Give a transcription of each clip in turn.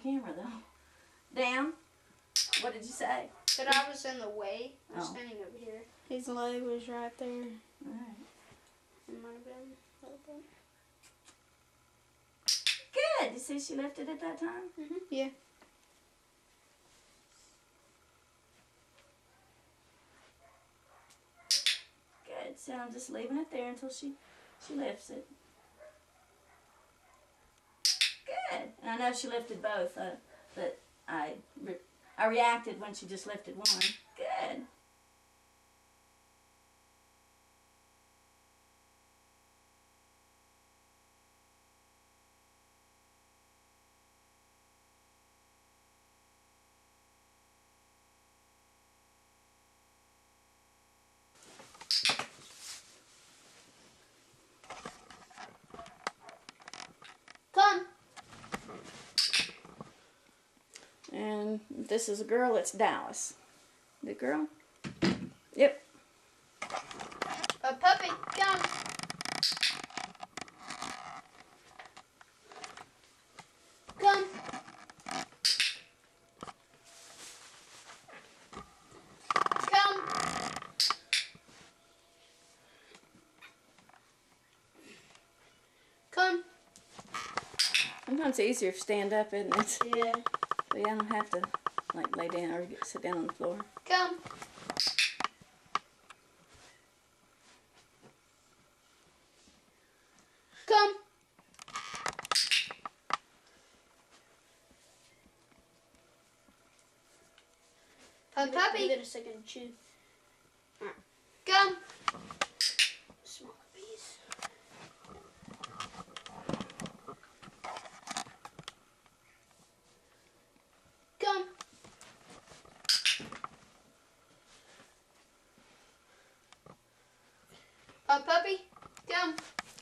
camera, though. Down. What did you say? That I was in the way. I was Oh. standing over here. His leg was right there. All right. It might have been a little bit. Good. You see she lifted at that time? Yeah. Good. So I'm just leaving it there until she lifts it. Good. And I know she lifted both, but I reacted when she just lifted one. Good. Come. And if this is a girl, it's Dallas. The girl? Yep. A puppy. Come. Come. Come. Come. Sometimes it's easier if you stand up, isn't it? Yeah. So yeah, I don't have to like lay down or sit down on the floor. Come. Come. A puppy. Give it a second to chew. Come. Small piece. Come. A puppy. Come.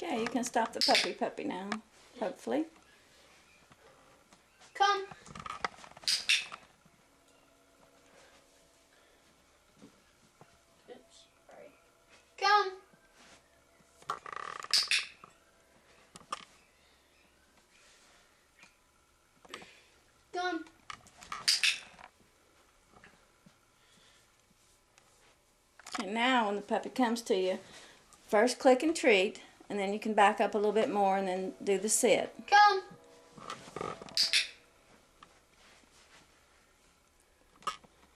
Okay, you can stop the puppy now, hopefully. Come. Oops. Sorry. Come. Come. Okay, now when the puppy comes to you, first click and treat, and then you can back up a little bit more and then do the sit. Come.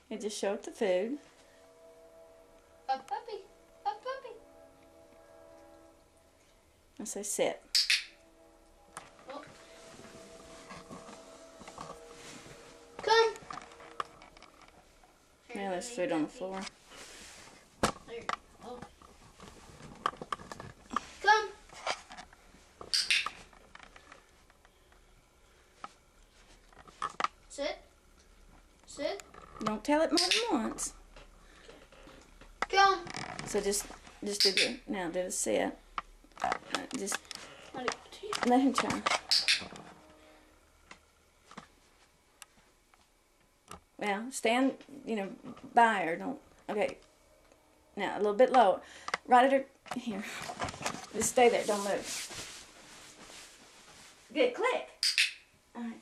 You just show it the food. A puppy. A puppy. And say sit. Oh. Come. Now there's food on the floor. There. Oh. Come. Sit. Sit. Don't tell it more than once. Come. So just do the sit. Just Let it go to you. let him try. Well, stand, by her. Don't. Okay. Now a little bit lower. Right at her. Here. Just stay there. Don't move. Good. Click. All right.